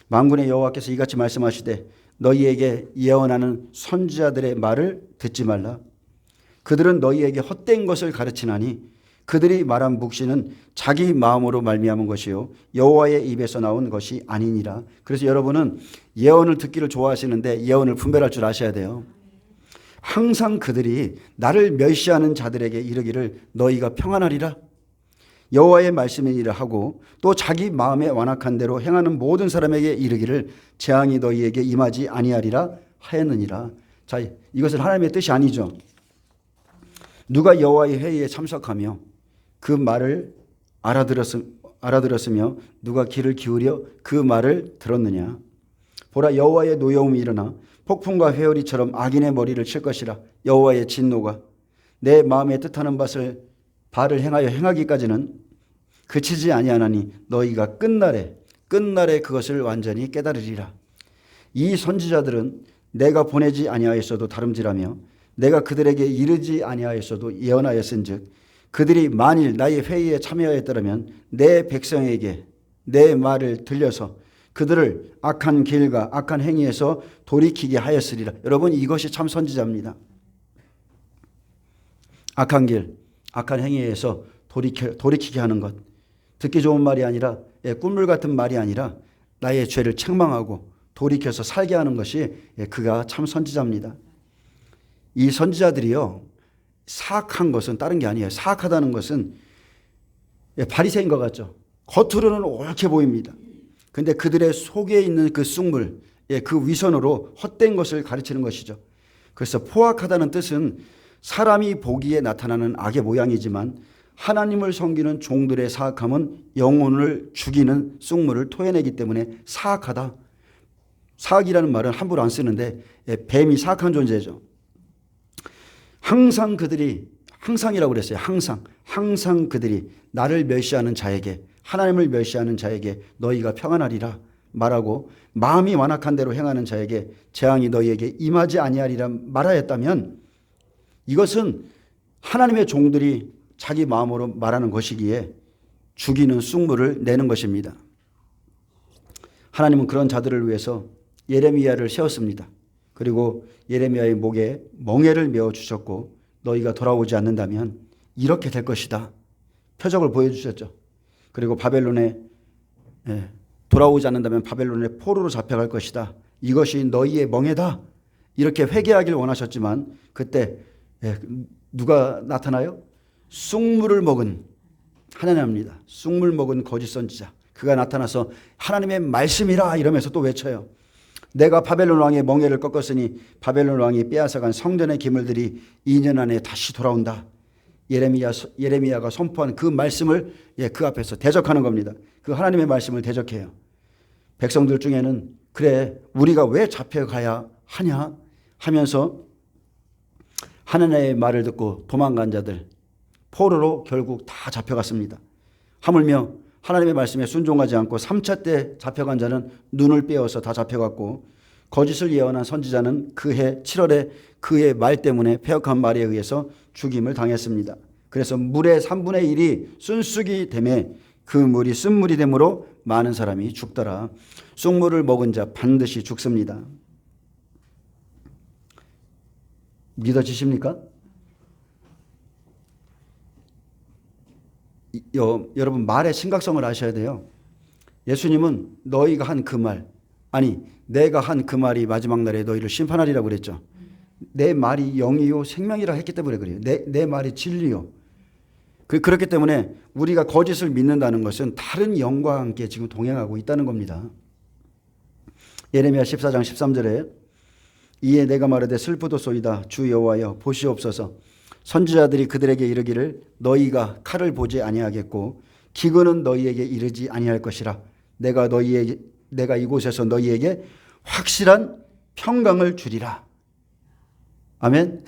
만군의 여호와께서 이같이 말씀하시되 너희에게 예언하는 선지자들의 말을 듣지 말라. 그들은 너희에게 헛된 것을 가르치나니 그들이 말한 묵시는 자기 마음으로 말미암은 것이요 여호와의 입에서 나온 것이 아니니라. 그래서 여러분은 예언을 듣기를 좋아하시는데 예언을 분별할 줄 아셔야 돼요. 항상 그들이 나를 멸시하는 자들에게 이르기를 너희가 평안하리라. 여호와의 말씀이니라 하고 또 자기 마음에 완악한 대로 행하는 모든 사람에게 이르기를 재앙이 너희에게 임하지 아니하리라 하였느니라. 자, 이것은 하나님의 뜻이 아니죠. 누가 여호와의 회의에 참석하며 그 말을 알아들었으며 누가 귀를 기울여 그 말을 들었느냐. 보라, 여호와의 노여움이 일어나 폭풍과 회오리처럼 악인의 머리를 칠 것이라. 여호와의 진노가 내 마음에 뜻하는 바를 행하여 행하기까지는 그치지 아니하나니 너희가 끝날에 그것을 완전히 깨달으리라. 이 선지자들은 내가 보내지 아니하였어도 다름질하며 내가 그들에게 이르지 아니하였어도 예언하였은즉 그들이 만일 나의 회의에 참여하였더라면 내 백성에게 내 말을 들려서 그들을 악한 길과 악한 행위에서 돌이키게 하였으리라. 여러분, 이것이 참 선지자입니다. 악한 길, 악한 행위에서 돌이키게 하는 것. 듣기 좋은 말이 아니라 꿀물 같은 말이 아니라 나의 죄를 책망하고 돌이켜서 살게 하는 것이 그가 참 선지자입니다. 이 선지자들이요, 사악한 것은 다른 게 아니에요. 사악하다는 것은 바리새인 것 같죠. 겉으로는 옳게 보입니다. 근데 그들의 속에 있는 그 쑥물, 그 위선으로 헛된 것을 가르치는 것이죠. 그래서 포악하다는 뜻은 사람이 보기에 나타나는 악의 모양이지만 하나님을 섬기는 종들의 사악함은 영혼을 죽이는 쑥물을 토해내기 때문에 사악하다. 사악이라는 말은 함부로 안 쓰는데 뱀이 사악한 존재죠. 항상이라고 그랬어요. 항상 그들이 나를 멸시하는 자에게, 하나님을 멸시하는 자에게 너희가 평안하리라 말하고 마음이 완악한 대로 행하는 자에게 재앙이 너희에게 임하지 아니하리라 말하였다면 이것은 하나님의 종들이 자기 마음으로 말하는 것이기에 죽이는 쑥물을 내는 것입니다. 하나님은 그런 자들을 위해서 예레미야를 세웠습니다. 그리고 예레미야의 목에 멍에를 메어 주셨고 너희가 돌아오지 않는다면 이렇게 될 것이다. 표적을 보여주셨죠. 그리고 돌아오지 않는다면 바벨론의 포로로 잡혀갈 것이다. 이것이 너희의 멍에다. 이렇게 회개하길 원하셨지만 그때 누가 나타나요? 쑥물을 먹은 하나님입니다. 쑥물 먹은 거짓 선지자. 그가 나타나서 하나님의 말씀이라 이러면서 또 외쳐요. 내가 바벨론 왕의 멍에를 꺾었으니 바벨론 왕이 빼앗아간 성전의 기물들이 2년 안에 다시 돌아온다. 예레미야가 선포한 그 말씀을 그 앞에서 대적하는 겁니다. 그 하나님의 말씀을 대적해요. 백성들 중에는 그래 우리가 왜 잡혀가야 하냐 하면서 하나님의 말을 듣고 도망간 자들, 포로로 결국 다 잡혀갔습니다. 하물며 하나님의 말씀에 순종하지 않고 3차 때 잡혀간 자는 눈을 빼어서 다 잡혀갔고, 거짓을 예언한 선지자는 그해 7월에 그의 말 때문에 패역한 말에 의해서 죽임을 당했습니다. 그래서 물의 3분의 1이 순쑥이 되매 그 물이 쓴물이 되므로 많은 사람이 죽더라. 쑥물을 먹은 자 반드시 죽습니다. 믿어지십니까? 여러분, 말의 심각성을 아셔야 돼요. 예수님은 너희가 한 그 말, 아니 내가 한 그 말이 마지막 날에 너희를 심판하리라고 그랬죠. 내 말이 영이요 생명이라 했기 때문에 그래요. 내 말이 진리요. 그렇기 때문에 우리가 거짓을 믿는다는 것은 다른 영과 함께 지금 동행하고 있다는 겁니다. 예레미야 14장 13절에 이에 내가 말하되 슬프도소이다 주 여호와여 보시옵소서 선지자들이 그들에게 이르기를 너희가 칼을 보지 아니하겠고 기근은 너희에게 이르지 아니할 것이라 내가 이곳에서 너희에게 확실한 평강을 주리라. 아멘.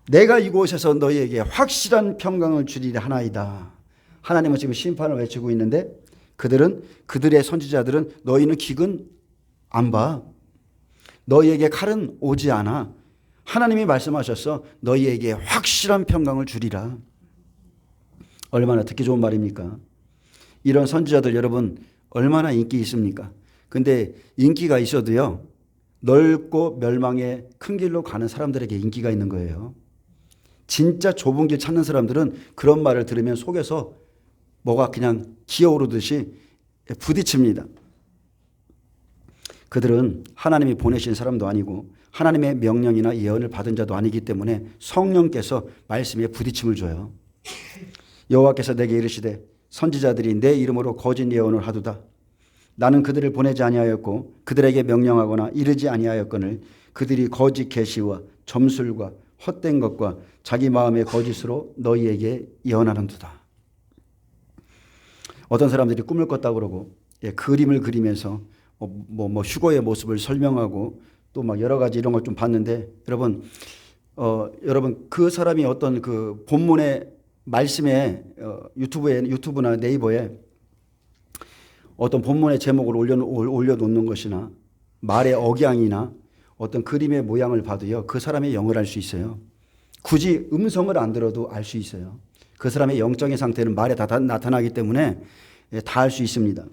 내가 이곳에서 너희에게 확실한 평강을 주리라 하나이다. 하나님은 지금 심판을 외치고 있는데 그들의 선지자들은 너희는 기근 안 봐. 너희에게 칼은 오지 않아. 하나님이 말씀하셔서 너희에게 확실한 평강을 주리라. 얼마나 듣기 좋은 말입니까? 이런 선지자들 여러분 얼마나 인기 있습니까? 근데 인기가 있어도요, 넓고 멸망의 큰 길로 가는 사람들에게 인기가 있는 거예요. 진짜 좁은 길 찾는 사람들은 그런 말을 들으면 속에서 뭐가 그냥 기어오르듯이 부딪힙니다. 그들은 하나님이 보내신 사람도 아니고 하나님의 명령이나 예언을 받은 자도 아니기 때문에 성령께서 말씀에 부딪힘을 줘요. 여호와께서 내게 이르시되 선지자들이 내 이름으로 거짓 예언을 하도다. 나는 그들을 보내지 아니하였고 그들에게 명령하거나 이르지 아니하였거늘 그들이 거짓 계시와 점술과 헛된 것과 자기 마음의 거짓으로 너희에게 예언하는도다. 어떤 사람들이 꿈을 꿨다고 그러고 그림을 그리면서 휴거의 모습을 설명하고 또 막 여러 가지 이런 걸 좀 봤는데 여러분 그 사람이 어떤 그 본문의 말씀에 유튜브나 네이버에 어떤 본문의 제목을 올려놓는 것이나 말의 억양이나 어떤 그림의 모양을 봐도요 그 사람의 영을 알 수 있어요. 굳이 음성을 안 들어도 알 수 있어요. 그 사람의 영적인 상태는 말에 다 나타나기 때문에 다 알 수 있습니다.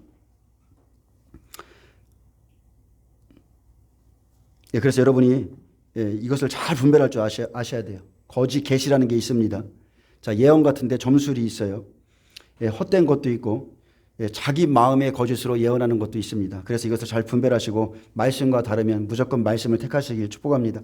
그래서 여러분이 이것을 잘 분별할 줄 아셔야 돼요. 거짓 계시라는 게 있습니다. 자, 예언 같은데 점술이 있어요. 헛된 것도 있고 자기 마음의 거짓으로 예언하는 것도 있습니다. 그래서 이것을 잘 분별하시고 말씀과 다르면 무조건 말씀을 택하시길 축복합니다.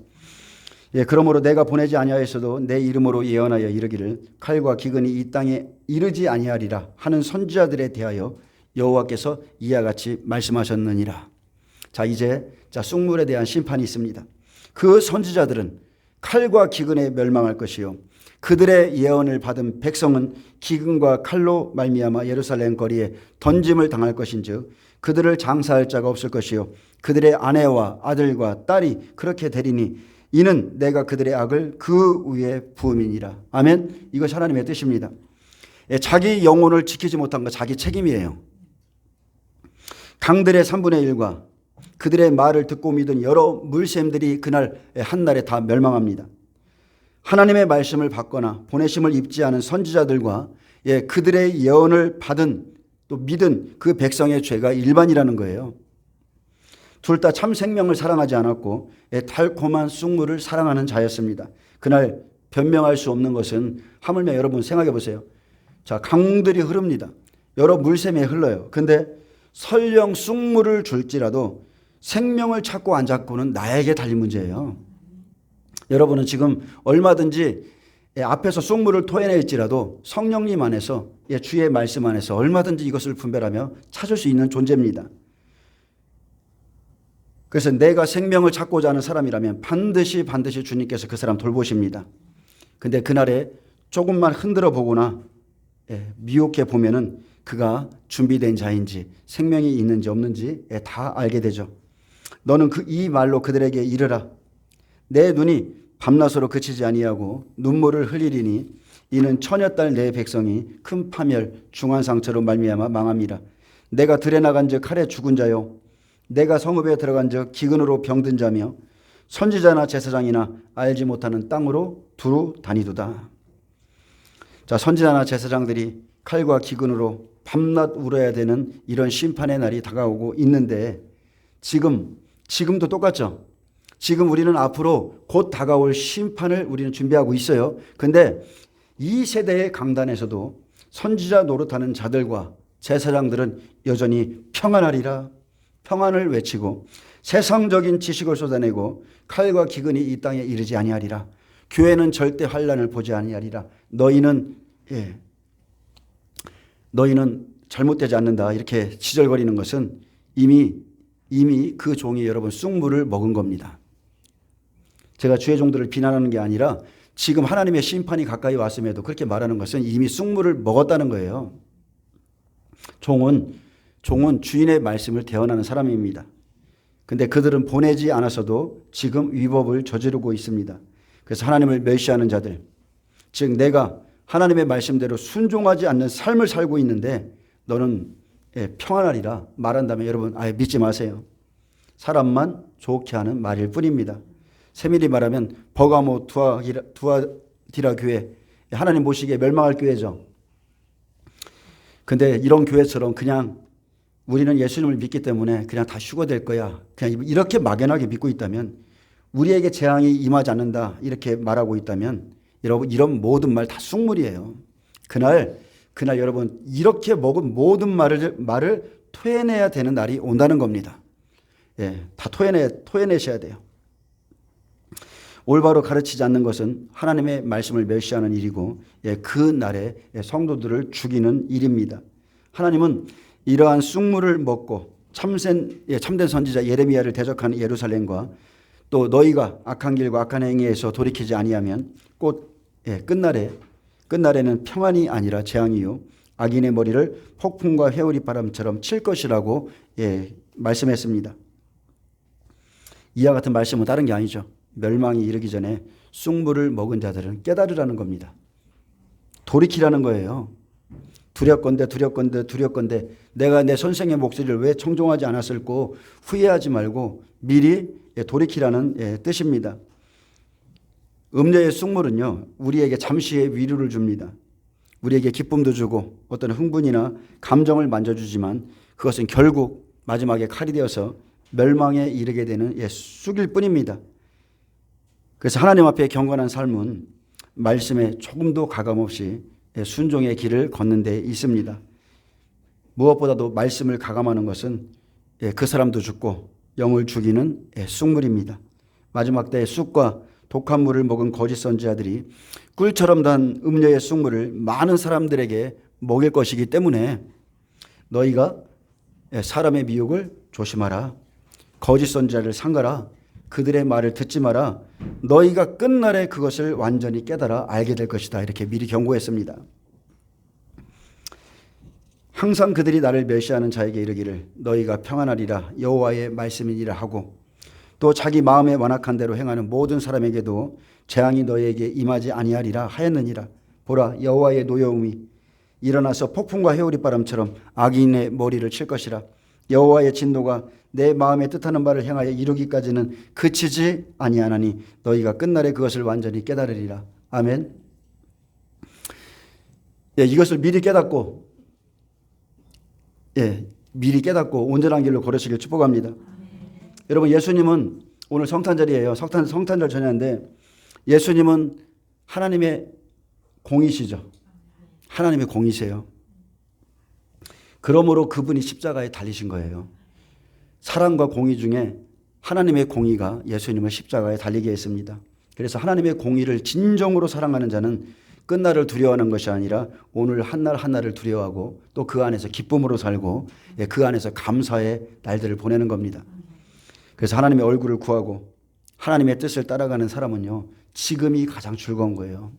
그러므로 내가 보내지 아니하였어도 내 이름으로 예언하여 이르기를 칼과 기근이 이 땅에 이르지 아니하리라 하는 선지자들에 대하여 여호와께서 이와 같이 말씀하셨느니라. 자, 이제 쑥물에 대한 심판이 있습니다. 그 선지자들은 칼과 기근에 멸망할 것이요 그들의 예언을 받은 백성은 기근과 칼로 말미암아 예루살렘 거리에 던짐을 당할 것인즉 그들을 장사할 자가 없을 것이요 그들의 아내와 아들과 딸이 그렇게 되리니 이는 내가 그들의 악을 그 위에 부음이니라. 아멘. 이것이 하나님의 뜻입니다. 자기 영혼을 지키지 못한 것 자기 책임이에요. 강들의 3분의 1과 그들의 말을 듣고 믿은 여러 물샘들이 그날 한날에 다 멸망합니다. 하나님의 말씀을 받거나 보내심을 입지 않은 선지자들과 그들의 예언을 받은 또 믿은 그 백성의 죄가 일반이라는 거예요. 둘 다 참 생명을 사랑하지 않았고 달콤한 쑥물을 사랑하는 자였습니다. 그날 변명할 수 없는 것은 하물며 여러분 생각해 보세요. 자, 강들이 흐릅니다. 여러 물샘에 흘러요. 근데 설령 쑥물을 줄지라도 생명을 찾고 안 찾고는 나에게 달린 문제예요. 여러분은 지금 얼마든지 앞에서 쑥물을 토해낼지라도 성령님 안에서 주의 말씀 안에서 얼마든지 이것을 분별하며 찾을 수 있는 존재입니다. 그래서 내가 생명을 찾고자 하는 사람이라면 반드시 주님께서 그 사람 돌보십니다. 근데 그날에 조금만 흔들어 보거나 미혹해 보면은 그가 준비된 자인지 생명이 있는지 없는지 다 알게 되죠. 너는 이 말로 그들에게 이르라. 내 눈이 밤낮으로 그치지 아니하고 눈물을 흘리리니 이는 처녀딸 내 백성이 큰 파멸 중한 상처로 말미암아 망합니다. 내가 들에 나간즉 칼에 죽은 자요 내가 성읍에 들어간즉 기근으로 병든 자며 선지자나 제사장이나 알지 못하는 땅으로 두루 다니도다. 자, 선지자나 제사장들이 칼과 기근으로 밤낮 울어야 되는 이런 심판의 날이 다가오고 있는데 지금도 똑같죠. 지금 우리는 앞으로 곧 다가올 심판을 우리는 준비하고 있어요. 근데 이 세대의 강단에서도 선지자 노릇하는 자들과 제사장들은 여전히 평안하리라 평안을 외치고 세상적인 지식을 쏟아내고 칼과 기근이 이 땅에 이르지 아니하리라. 교회는 절대 환난을 보지 아니하리라. 너희는 잘못되지 않는다. 이렇게 지절거리는 것은 이미 그 종이 여러분 쑥물을 먹은 겁니다. 제가 주의 종들을 비난하는 게 아니라 지금 하나님의 심판이 가까이 왔음에도 그렇게 말하는 것은 이미 쑥물을 먹었다는 거예요. 종은 주인의 말씀을 대언하는 사람입니다. 근데 그들은 보내지 않았어도 지금 위법을 저지르고 있습니다. 그래서 하나님을 멸시하는 자들, 즉 내가 하나님의 말씀대로 순종하지 않는 삶을 살고 있는데 너는 평안하리라 말한다면 여러분 아예 믿지 마세요. 사람만 좋게 하는 말일 뿐입니다. 세밀히 말하면 버가모 두아디라 교회, 하나님 보시기에 멸망할 교회죠. 근데 이런 교회처럼 그냥 우리는 예수님을 믿기 때문에 그냥 다 휴거될 거야, 그냥 이렇게 막연하게 믿고 있다면, 우리에게 재앙이 임하지 않는다 이렇게 말하고 있다면 여러분 이런 모든 말 다 쑥물이에요. 그날 여러분 이렇게 먹은 모든 말을 토해내야 되는 날이 온다는 겁니다. 다 토해내셔야 돼요. 올바로 가르치지 않는 것은 하나님의 말씀을 멸시하는 일이고 그 날에 성도들을 죽이는 일입니다. 하나님은 이러한 쑥물을 먹고 참된 선지자 예레미야를 대적하는 예루살렘과 또 너희가 악한 길과 악한 행위에서 돌이키지 아니하면 곧 끝날에는 평안이 아니라 재앙이요 악인의 머리를 폭풍과 회오리 바람처럼 칠 것이라고 말씀했습니다. 이와 같은 말씀은 다른 게 아니죠. 멸망이 이르기 전에 쑥물을 먹은 자들은 깨달으라는 겁니다. 돌이키라는 거예요. 두렵건대 내가 내 선생의 목소리를 왜 청종하지 않았을꼬 후회하지 말고 미리 돌이키라는 뜻입니다. 음료의 쑥물은요 우리에게 잠시의 위로를 줍니다. 우리에게 기쁨도 주고 어떤 흥분이나 감정을 만져주지만 그것은 결국 마지막에 칼이 되어서 멸망에 이르게 되는 쑥일 뿐입니다. 그래서 하나님 앞에 경건한 삶은 말씀에 조금도 가감없이 순종의 길을 걷는 데 있습니다. 무엇보다도 말씀을 가감하는 것은 그 사람도 죽고 영을 죽이는 쑥물입니다. 마지막 때에 쑥과 독한 물을 먹은 거짓 선지자들이 꿀처럼 단 음료의 쑥물을 많은 사람들에게 먹일 것이기 때문에 너희가 사람의 미혹을 조심하라. 거짓 선지자를 삼가라. 그들의 말을 듣지 마라. 너희가 끝날에 그것을 완전히 깨달아 알게 될 것이다. 이렇게 미리 경고했습니다. 항상 그들이 나를 멸시하는 자에게 이르기를 너희가 평안하리라 여호와의 말씀이니라 하고 또 자기 마음에 완악한 대로 행하는 모든 사람에게도 재앙이 너희에게 임하지 아니하리라 하였느니라. 보라 여호와의 노여움이 일어나서 폭풍과 회오리 바람처럼 악인의 머리를 칠 것이라. 여호와의 진노가 내 마음에 뜻하는 바를 행하여 이루기까지는 그치지 아니하나니 너희가 끝날에 그것을 완전히 깨달으리라. 아멘. 이것을 미리 깨닫고 온전한 길로 걸으시길 축복합니다. 여러분 예수님은 오늘 성탄절이에요. 성탄절 전야인데 예수님은 하나님의 공이시죠. 하나님의 공이세요. 그러므로 그분이 십자가에 달리신 거예요. 사랑과 공의 중에 하나님의 공의가 예수님을 십자가에 달리게 했습니다. 그래서 하나님의 공의를 진정으로 사랑하는 자는 끝날을 두려워하는 것이 아니라 오늘 한날 한날을 두려워하고 또 그 안에서 기쁨으로 살고 그 안에서 감사의 날들을 보내는 겁니다. 그래서 하나님의 얼굴을 구하고 하나님의 뜻을 따라가는 사람은요 지금이 가장 즐거운 거예요.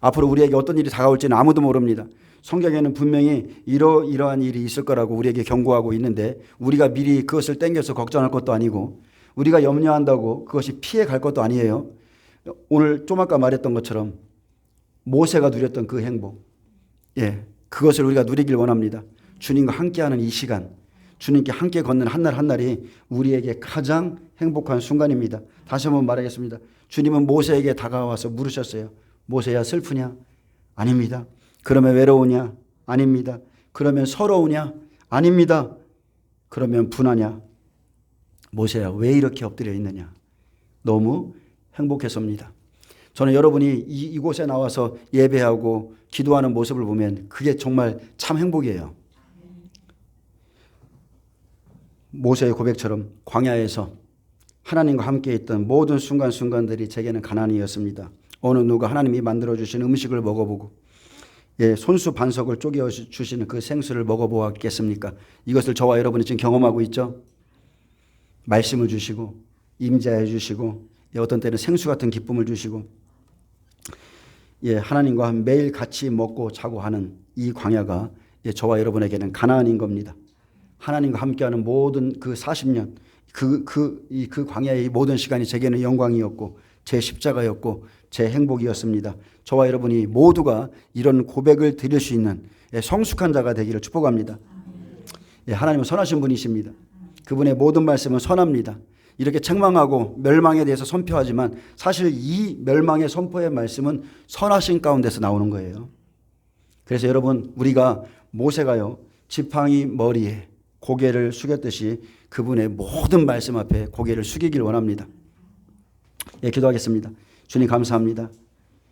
앞으로 우리에게 어떤 일이 다가올지는 아무도 모릅니다. 성경에는 분명히 이러한 일이 있을 거라고 우리에게 경고하고 있는데 우리가 미리 그것을 땡겨서 걱정할 것도 아니고 우리가 염려한다고 그것이 피해 갈 것도 아니에요. 오늘 좀 아까 말했던 것처럼 모세가 누렸던 그 행복, 그것을 우리가 누리길 원합니다. 주님과 함께하는 이 시간, 주님께 함께 걷는 한날 한날이 우리에게 가장 행복한 순간입니다. 다시 한번 말하겠습니다. 주님은 모세에게 다가와서 물으셨어요. 모세야, 슬프냐? 아닙니다. 그러면 외로우냐? 아닙니다. 그러면 서러우냐? 아닙니다. 그러면 분하냐? 모세야, 왜 이렇게 엎드려 있느냐? 너무 행복했습니다. 저는 여러분이 이곳에 나와서 예배하고 기도하는 모습을 보면 그게 정말 참 행복이에요. 모세의 고백처럼 광야에서 하나님과 함께 있던 모든 순간순간들이 제게는 가난이었습니다. 어느 누가 하나님이 만들어주신 음식을 먹어보고 손수 반석을 쪼개주시는 그 생수를 먹어보았겠습니까? 이것을 저와 여러분이 지금 경험하고 있죠. 말씀을 주시고 임재해 주시고 어떤 때는 생수 같은 기쁨을 주시고 하나님과 매일 같이 먹고 자고 하는 이 광야가 저와 여러분에게는 가나안인 겁니다. 하나님과 함께하는 모든 그 40년 그 광야의 모든 시간이 제게는 영광이었고 제 십자가였고 제 행복이었습니다. 저와 여러분이 모두가 이런 고백을 드릴 수 있는 성숙한 자가 되기를 축복합니다. 하나님은 선하신 분이십니다. 그분의 모든 말씀은 선합니다. 이렇게 책망하고 멸망에 대해서 선포하지만 사실 이 멸망의 선포의 말씀은 선하신 가운데서 나오는 거예요. 그래서 여러분, 우리가 모세가요 지팡이 머리에 고개를 숙였듯이 그분의 모든 말씀 앞에 고개를 숙이길 원합니다. 기도하겠습니다. 주님 감사합니다.